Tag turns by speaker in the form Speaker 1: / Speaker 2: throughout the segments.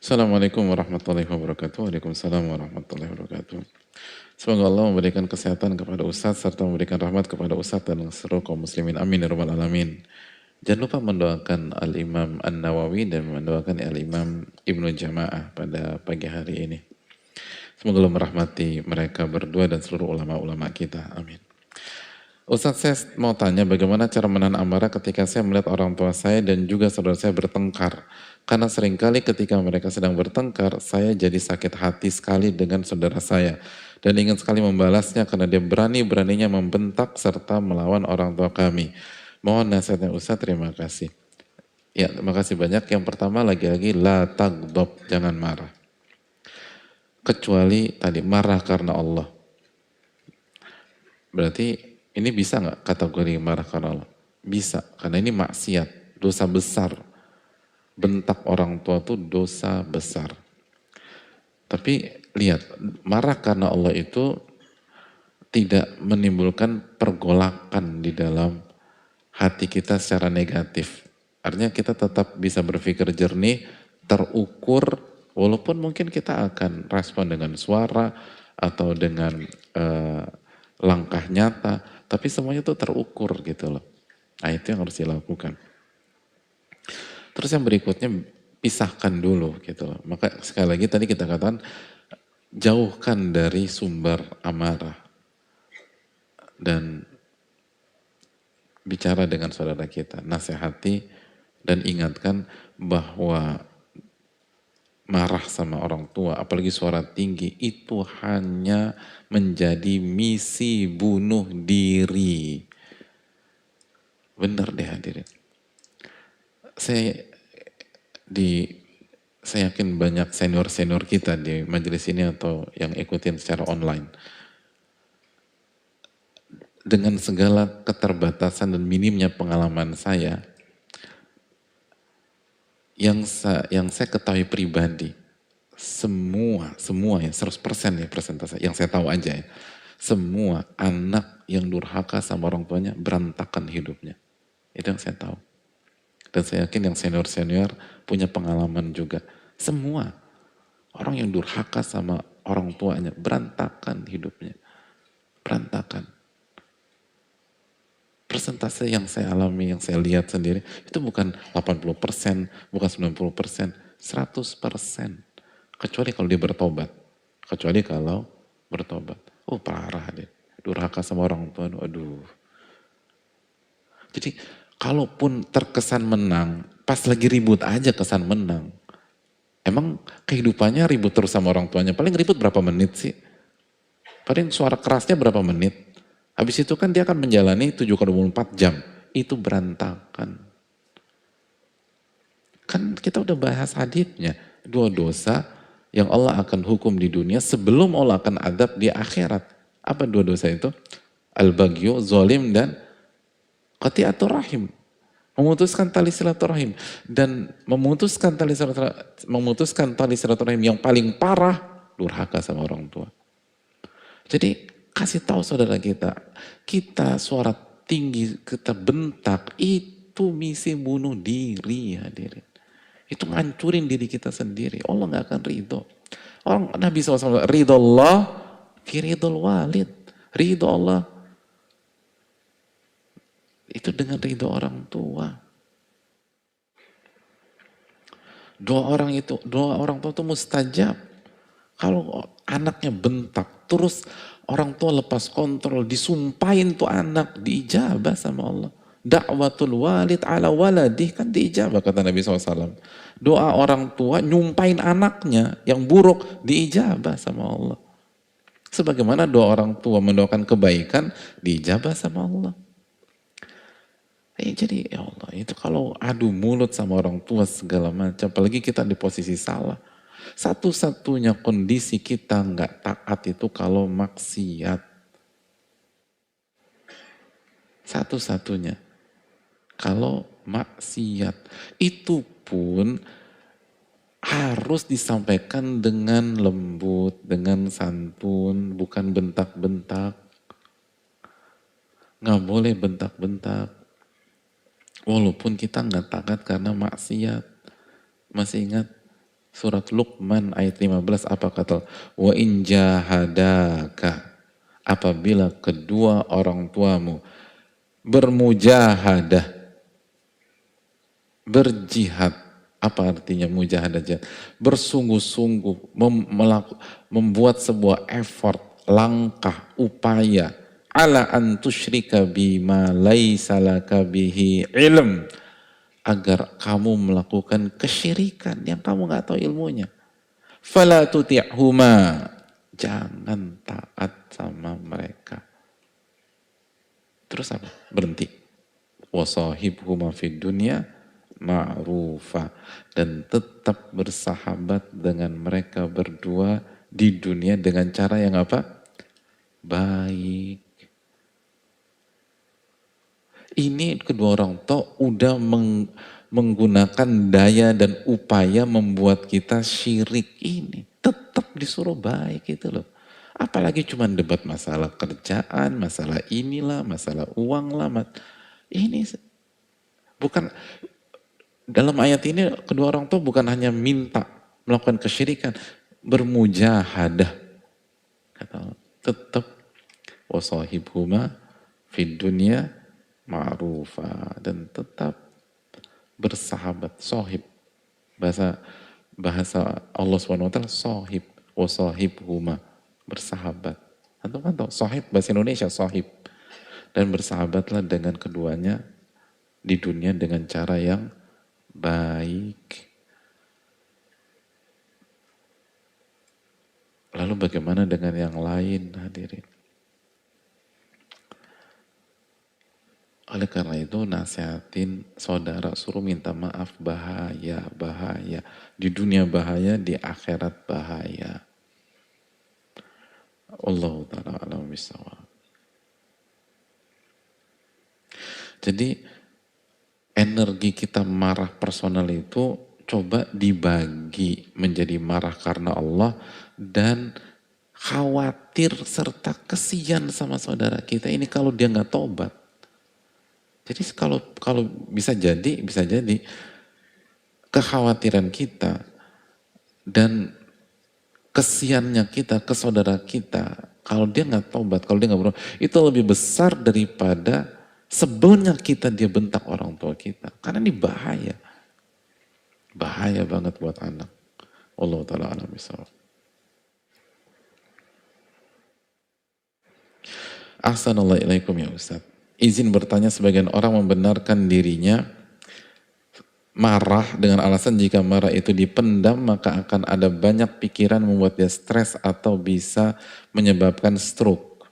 Speaker 1: Assalamualaikum warahmatullahi wabarakatuh. Waalaikumsalam warahmatullahi wabarakatuh. Semoga Allah memberikan kesehatan kepada Ustadz serta memberikan rahmat kepada Ustadz dan seluruh kaum muslimin. Amin ya rabbal alamin. Jangan lupa mendoakan Al-Imam An-Nawawi dan mendoakan Al-Imam Ibnu Jama'ah pada pagi hari ini. Semoga Allah merahmati mereka berdua dan seluruh ulama-ulama kita. Amin. Ustadz, saya mau tanya bagaimana cara menahan amarah ketika saya melihat orang tua saya dan juga saudara saya bertengkar. Karena seringkali ketika mereka sedang bertengkar, saya jadi sakit hati sekali dengan saudara saya. Dan ingin sekali membalasnya karena dia berani-beraninya membentak serta melawan orang tua kami. Mohon nasihatnya Ustadz, terima kasih. Ya, terima kasih banyak. Yang pertama lagi-lagi, la tagdob, jangan marah. Kecuali tadi, marah karena Allah. Berarti ini bisa nggak kategori marah karena Allah? Bisa, karena ini maksiat, dosa besar. Bentak orang tua itu dosa besar. Tapi lihat, marah karena Allah itu tidak menimbulkan pergolakan di dalam hati kita secara negatif. Artinya kita tetap bisa berpikir jernih, terukur, walaupun mungkin kita akan respon dengan suara atau dengan langkah nyata, tapi semuanya itu terukur gitu loh. Nah itu yang harus dilakukan. Terus yang berikutnya pisahkan dulu gitu loh. Maka sekali lagi tadi kita katakan jauhkan dari sumber amarah dan bicara dengan saudara kita, nasihati dan ingatkan bahwa marah sama orang tua, apalagi suara tinggi, itu hanya menjadi misi bunuh diri. Benar deh hadirin. Saya saya yakin banyak senior-senior kita di majelis ini atau yang ikutin secara online. Dengan segala keterbatasan dan minimnya pengalaman saya, yang saya ketahui pribadi, semua ya 100% ya persentase, yang saya tahu aja ya, semua anak yang durhaka sama orang tuanya berantakan hidupnya. Itu yang saya tahu. Dan saya yakin yang senior-senior punya pengalaman juga. Semua orang yang durhaka sama orang tuanya berantakan hidupnya. Berantakan. Persentase yang saya alami, yang saya lihat sendiri, itu bukan 80%, bukan 90%, 100%. Kecuali kalau dia bertobat. Kecuali kalau bertobat. Oh parah deh. Durhaka sama orang tua, aduh. Jadi kalaupun terkesan menang, pas lagi ribut aja kesan menang. Emang kehidupannya ribut terus sama orang tuanya, paling ribut berapa menit sih? Paling suara kerasnya berapa menit? Habis itu kan dia akan menjalani 7x24 jam. Itu berantakan. Kan kita udah bahas haditsnya. Dua dosa yang Allah akan hukum di dunia sebelum Allah akan adab di akhirat. Apa dua dosa itu? Al-Baghyu, zolim, dan qati'atur rahim. Memutuskan tali silaturahim. Dan memutuskan tali silaturahim yang paling parah, durhaka sama orang tua. Jadi kasih tahu saudara kita suara tinggi, kita bentak, itu misi bunuh diri hadirin. Itu ngancurin diri kita sendiri. Allah nggak akan ridho. Orang Nabi SAW, ridho Allah, fi ridhol walid. Ridho Allah, itu dengan ridho orang tua. Doa orang tua itu mustajab. Kalau anaknya bentak, terus orang tua lepas kontrol, disumpahin tuh anak, diijabah sama Allah. Da'watul walid ala waladih, kan diijabah kata Nabi SAW. Doa orang tua nyumpahin anaknya yang buruk, diijabah sama Allah. Sebagaimana doa orang tua mendoakan kebaikan, diijabah sama Allah. Jadi ya Allah, itu kalau adu mulut sama orang tua segala macam, apalagi kita di posisi salah. Satu-satunya kondisi kita nggak taat itu kalau maksiat. Satu-satunya. Kalau maksiat. Itu pun harus disampaikan dengan lembut, dengan santun, bukan bentak-bentak. Nggak boleh bentak-bentak. Walaupun kita nggak taat karena maksiat. Masih ingat? Surat Luqman ayat 15 apa kata? Wa in jahadaka, apabila kedua orang tuamu bermujahadah, berjihad. Apa artinya mujahadah? Bersungguh-sungguh membuat sebuah effort, langkah, upaya, ala an tusyrika bima laisa laka bihi ilm, agar kamu melakukan kesyirikan yang kamu nggak tahu ilmunya. Fala tuti'huma, jangan taat sama mereka. Terus apa? Berhenti. Wasahibhuma fid dunya ma'rufa, dan tetap bersahabat dengan mereka berdua di dunia dengan cara yang apa? Baik. Ini kedua orang tua udah menggunakan daya dan upaya membuat kita syirik ini. Tetap disuruh baik itu loh. Apalagi cuma debat masalah kerjaan, masalah inilah, masalah uang lah. Ini bukan, dalam ayat ini kedua orang tua bukan hanya minta melakukan kesyirikan, bermujahadah. Kata Allah, tetap wasahibhuma fid dunya ma'rufa, dan tetap bersahabat, sohib. Bahasa Allah SWT, sohib, wasahibhuma, bersahabat. Atau kan tahu, sohib bahasa Indonesia, sohib. Dan bersahabatlah dengan keduanya di dunia dengan cara yang baik. Lalu bagaimana dengan yang lain, hadirin? Oleh karena itu nasihatin saudara, suruh minta maaf, bahaya, bahaya. Di dunia bahaya, di akhirat bahaya. Allahu ta'ala a'lam bishawab. Jadi energi kita marah personal itu coba dibagi menjadi marah karena Allah dan khawatir serta kesian sama saudara kita ini kalau dia nggak tobat. Jadi kalau bisa jadi kekhawatiran kita dan kesiannya kita ke saudara kita, kalau dia nggak tobat, kalau dia nggak berubah, itu lebih besar daripada sebelnya kita dia bentak orang tua kita. Karena ini bahaya. Bahaya banget buat anak. Allah ta'ala alam bisawab. Ahsanallahu ilaikum ya Ustaz. Izin bertanya, sebagian orang membenarkan dirinya marah dengan alasan jika marah itu dipendam maka akan ada banyak pikiran membuat dia stres atau bisa menyebabkan stroke.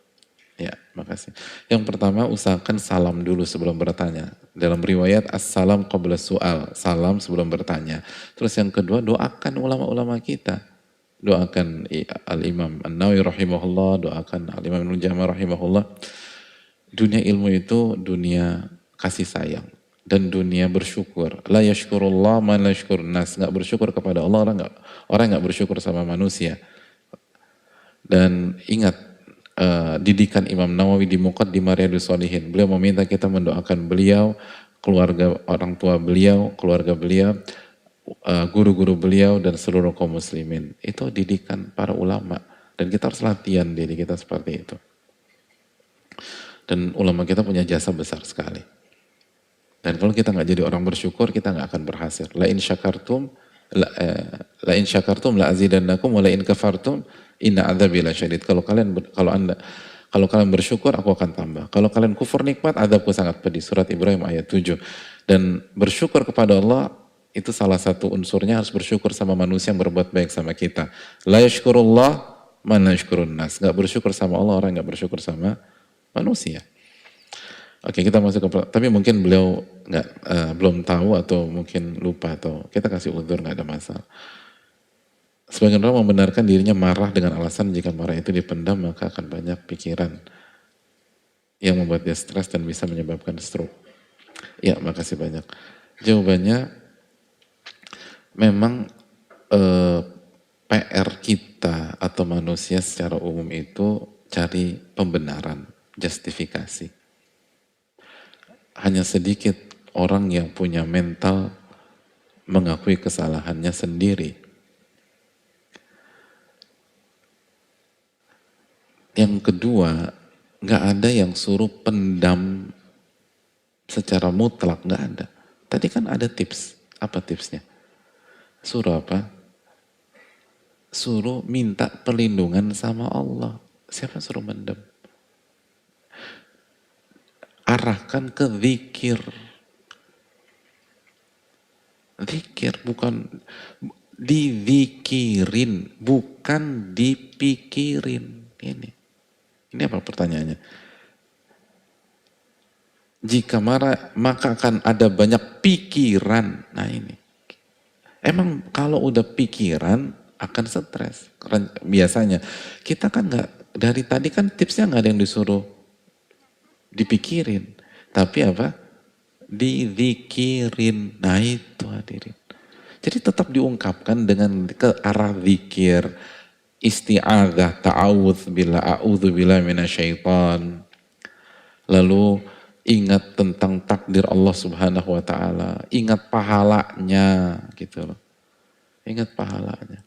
Speaker 1: Ya, makasih. Yang pertama, usahakan salam dulu sebelum bertanya. Dalam riwayat as-salam qabla su'al, salam sebelum bertanya. Terus yang kedua, doakan ulama-ulama kita. Doakan Al-Imam An-Nawawi rahimahullah, doakan Al-Imam Ibnu Jamah rahimahullah. Dunia ilmu itu dunia kasih sayang dan dunia bersyukur. La yashkurullah man la yashkurun nas. Enggak bersyukur kepada Allah orang enggak bersyukur sama manusia. Dan ingat didikan Imam Nawawi di Muqaddimah Riyadhus Shalihin. Beliau meminta kita mendoakan beliau, keluarga orang tua beliau, keluarga beliau, guru-guru beliau dan seluruh kaum muslimin. Itu didikan para ulama dan kita harus latihan diri kita seperti itu. Dan ulama kita punya jasa besar sekali. Dan kalau kita nggak jadi orang bersyukur, kita nggak akan berhasil. La in syakartum la azidannakum wa la in kafartum inna adzabi lasyadid. Kalau kalian bersyukur, aku akan tambah. Kalau kalian kufur nikmat, azabku sangat pedih. Surat Ibrahim ayat 7. Dan bersyukur kepada Allah itu salah satu unsurnya, harus bersyukur sama manusia yang berbuat baik sama kita. La yashkurullah man la yashkurun nas. Enggak bersyukur sama Allah orang enggak bersyukur sama manusia. Oke, kita masuk ke, tapi mungkin beliau belum tahu atau mungkin lupa, atau kita kasih uzur, nggak ada masalah. Sebagian orang membenarkan dirinya marah dengan alasan jika marah itu dipendam maka akan banyak pikiran yang membuat dia stres dan bisa menyebabkan stroke. Ya, makasih banyak. Jawabannya memang PR kita atau manusia secara umum itu cari pembenaran, justifikasi. Hanya sedikit orang yang punya mental mengakui kesalahannya sendiri. Yang kedua, nggak ada yang suruh pendam secara mutlak, nggak ada. Tadi kan ada tips. Apa tipsnya? Suruh apa? Suruh minta perlindungan sama Allah. Siapa suruh mendem? Arahkan ke zikir. Zikir bukan dizikirin, bukan dipikirin. Ini apa pertanyaannya? Jika marah, maka akan ada banyak pikiran. Nah ini. Emang kalau udah pikiran, akan stres. Biasanya. Kita kan nggak, dari tadi kan tipsnya nggak ada yang disuruh dipikirin. Tapi apa? Dizikirin. Nah itu hadirin. Jadi tetap diungkapkan dengan ke arah zikir, isti'adzah, ta'awudz billah, a'udzu billahi minasyaitan. Lalu ingat tentang takdir Allah Subhanahu wa taala, ingat pahalanya gitu loh. Ingat pahalanya.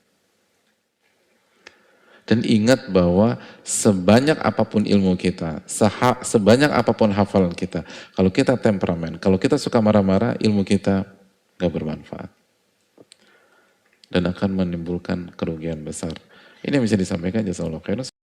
Speaker 1: Dan ingat bahwa sebanyak apapun ilmu kita, sebanyak apapun hafalan kita, kalau kita temperamen, kalau kita suka marah-marah, ilmu kita gak bermanfaat. Dan akan menimbulkan kerugian besar. Ini yang bisa disampaikan, jazakallahu khairan.